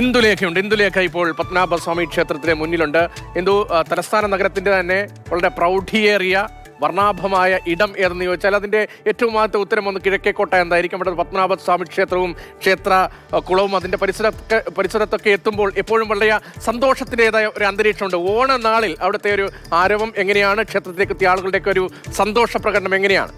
ഇന്ദുലേഖയുണ്ട്. ഇന്ദുലേഖ ഇപ്പോൾ പത്മനാഭസ്വാമി ക്ഷേത്രത്തിന് മുന്നിലുണ്ട്. ഇന്ദു, തലസ്ഥാന നഗരത്തിന്റെ തന്നെ വളരെ പ്രൗഢിയേറിയ വർണ്ണാഭമായ ഇടം ഏതെന്ന് ചോദിച്ചാൽ അതിന്റെ ഏറ്റവും ആദ്യത്തെ ഉത്തരം ഒന്ന് കിഴക്കേക്കോട്ട എന്തായിരിക്കും. അവിടെ പത്മനാഭസ്വാമി ക്ഷേത്രവും ക്ഷേത്ര കുളവും അതിന്റെ പരിസരത്തൊക്കെ എത്തുമ്പോൾ എപ്പോഴും വളരെ സന്തോഷത്തിൻ്റെതായ ഒരു അന്തരീക്ഷമുണ്ട്. ഓണനാളിൽ അവിടുത്തെ ഒരു ആരവം എങ്ങനെയാണ്, ക്ഷേത്രത്തിലേക്ക് എത്തിയ ആളുകളുടെയൊക്കെ ഒരു സന്തോഷ പ്രകടനം എങ്ങനെയാണ്?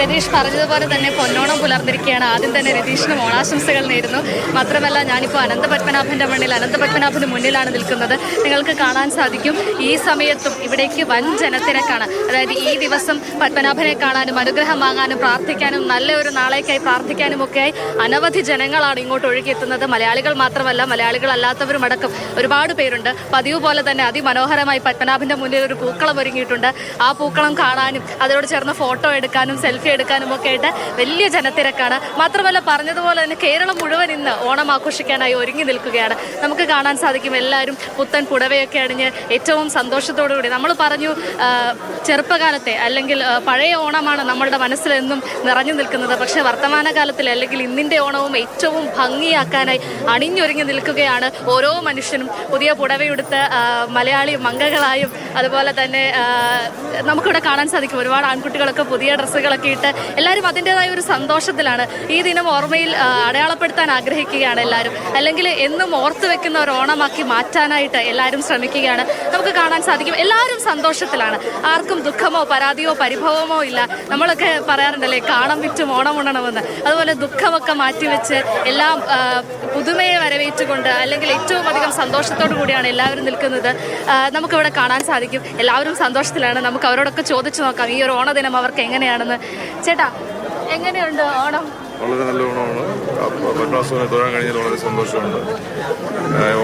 രതീഷ് പറഞ്ഞതുപോലെ തന്നെ പൊന്നോണം പുലർന്നിരിക്കുകയാണ്. ആദ്യം തന്നെ രതീഷിനും ഓണാശംസകൾ നേരുന്നു. മാത്രമല്ല, ഞാനിപ്പോൾ അനന്തപത്മനാഭന്റെ മണ്ണിൽ അനന്തപത്മനാഭന് മുന്നിലാണ് നിൽക്കുന്നത്. നിങ്ങൾക്ക് കാണാൻ സാധിക്കും ഈ സമയത്തും ഇവിടേക്ക് വൻ ജനത്തിരക്കാണ്. അതായത് ഈ ദിവസം പത്മനാഭനെ കാണാനും അനുഗ്രഹം വാങ്ങാനും പ്രാർത്ഥിക്കാനും നല്ല ഒരു നാളേക്കായി പ്രാർത്ഥിക്കാനും ഒക്കെയായി അനവധി ജനങ്ങളാണ് ഇങ്ങോട്ട് ഒഴുകിയെത്തുന്നത്. മലയാളികൾ മാത്രമല്ല, മലയാളികൾ അല്ലാത്തവരും അടക്കം ഒരുപാട് പേരുണ്ട്. പതിവ് പോലെ തന്നെ അതിമനോഹരമായി പത്മനാഭന്റെ മുന്നിൽ ഒരു പൂക്കളം ഒരുങ്ങിയിട്ടുണ്ട്. ആ പൂക്കളം കാണാനും അതിനോട് ചേർന്ന് ഫോട്ടോ എടുക്കാനും സെൽഫി എടുക്കാനും ഒക്കെ ആയിട്ട് വലിയ ജനത്തിരക്കാണ്. മാത്രമല്ല, പറഞ്ഞതുപോലെ തന്നെ കേരളം മുഴുവൻ ഇന്ന് ഓണം ആഘോഷിക്കാനായി ഒരുങ്ങി നിൽക്കുകയാണ്. നമുക്ക് കാണാൻ സാധിക്കും എല്ലാവരും പുത്തൻ പുടവയൊക്കെ അണിഞ്ഞ് ഏറ്റവും സന്തോഷത്തോടുകൂടി. നമ്മൾ പറഞ്ഞു ചെറുപ്പകാലത്തെ അല്ലെങ്കിൽ പഴയ ഓണമാണ് നമ്മളുടെ മനസ്സിലെന്നും നിറഞ്ഞു നിൽക്കുന്നത്. പക്ഷേ വർത്തമാനകാലത്തിൽ അല്ലെങ്കിൽ ഇന്നിൻ്റെ ഓണവും ഏറ്റവും ഭംഗിയാക്കാനായി അണിഞ്ഞൊരുങ്ങി നിൽക്കുകയാണ് ഓരോ മനുഷ്യനും. പുതിയ പുടവയെടുത്ത് മലയാളി മംഗകളായും അതുപോലെ തന്നെ നമുക്കിവിടെ കാണാൻ സാധിക്കും ഒരുപാട് ആൺകുട്ടികളൊക്കെ പുതിയ ഡ്രസ്സുകളൊക്കെ ഇട്ട് എല്ലാവരും അതിൻ്റെതായ ഒരു സന്തോഷത്തിലാണ്. ഈ ദിനം ഓർമ്മയിൽ അടയാളപ്പെടുത്താൻ ആഗ്രഹിക്കുകയാണ് എല്ലാവരും. അല്ലെങ്കിൽ എന്നും ഓർത്തു വെക്കുന്ന ഒരു ഓണമാക്കി മാറ്റാനായിട്ട് എല്ലാവരും ശ്രമിക്കുകയാണ്. നമുക്ക് കാണാൻ സാധിക്കും എല്ലാവരും സന്തോഷത്തിലാണ്. ആർക്കും ദുഃഖമോ പരാതിയോ പരിഭവമോ ഇല്ല. നമ്മളൊക്കെ പറയാറുണ്ടല്ലേ, കാണം വിറ്റും ഓണം ഉണ്ണണമെന്ന്. അതുപോലെ ദുഃഖമൊക്കെ മാറ്റിവെച്ച് എല്ലാം പുതുമയെ വരവേറ്റുകൊണ്ട് അല്ലെങ്കിൽ ഏറ്റവും അധികം സന്തോഷത്തോടു കൂടിയാണ് എല്ലാവരും നിൽക്കുന്നത്. നമുക്കിവിടെ കാണാൻ സാധിക്കും എല്ലാവരും സന്തോഷത്തിലാണ്. നമുക്ക് അവരോടൊക്കെ ചോദിച്ചു നോക്കാം ഈ ഒരു ഓണദിനം അവർക്ക് എങ്ങനെയാണെന്ന്. ചേട്ടാ, എങ്ങനെയുണ്ട് ഓണം? വളരെ നല്ല ഓണമാണ്. പത്മനാഭസ്വാമിയെ തൊഴാൻ കഴിഞ്ഞാൽ വളരെ സന്തോഷമുണ്ട്.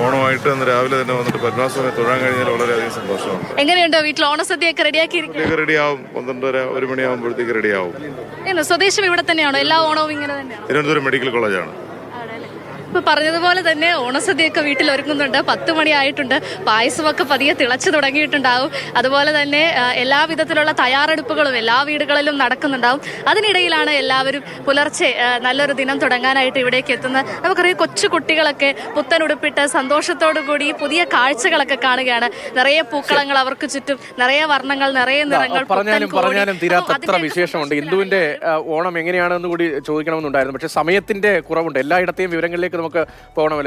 ഓണമായിട്ട് ഇന്ന് രാവിലെ തന്നെ വന്നിട്ട് പത്മനാഭസ്വാമിയെ തൊഴാൻ കഴിഞ്ഞാൽ വളരെയധികം സന്തോഷമുണ്ട്. എങ്ങനെയുണ്ട് വീട്ടിൽ ഓണസദ്യയൊക്കെ റെഡിയാക്കിയിരിക്കും? റെഡിയാവും. 12:30 1 മണിയാകുമ്പോഴത്തേക്ക് റെഡിയാവും. സ്വദേശം ഇവിടെ തന്നെയാണോ? എല്ലാ ഓണവും ഇങ്ങനെ തന്നെയാണോ? തിരുവനന്തപുരം മെഡിക്കൽ കോളേജാണ്. ഇപ്പൊ പറഞ്ഞതുപോലെ തന്നെ ഓണസദ്യയൊക്കെ വീട്ടിൽ ഒരുങ്ങുന്നുണ്ട്. 10 മണിയായിട്ടുണ്ട്. പായസമൊക്കെ പതിയെ തിളച്ചു തുടങ്ങിയിട്ടുണ്ടാവും. അതുപോലെ തന്നെ എല്ലാ വിധത്തിലുള്ള തയ്യാറെടുപ്പുകളും എല്ലാ വീടുകളിലും നടക്കുന്നുണ്ടാവും. അതിനിടയിലാണ് എല്ലാവരും പുലർച്ചെ നല്ലൊരു ദിനം തുടങ്ങാനായിട്ട് ഇവിടേക്ക് എത്തുന്നത്. നമുക്കറിയാം കൊച്ചു കുട്ടികളൊക്കെ പുത്തൻ ഉടുപ്പിട്ട് സന്തോഷത്തോടു കൂടി പുതിയ കാഴ്ചകളൊക്കെ കാണുകയാണ്. നിറയെ പൂക്കളങ്ങൾ അവർക്ക് ചുറ്റും, നിറയെ വർണ്ണങ്ങൾ, നിറയെ നിറങ്ങൾ. പറഞ്ഞാലും തീരാത്തത്ര വിശേഷമുണ്ട്. ഹിന്ദുവിന്റെ ഓണം എങ്ങനെയാണെന്ന് കൂടി ചോദിക്കണമെന്നുണ്ടായിരുന്നു. പക്ഷെ സമയത്തിന്റെ കുറവുണ്ട്. എല്ലായിടത്തെയും വിവരങ്ങളിലേക്ക് നമുക്ക് പോകണമല്ലോ.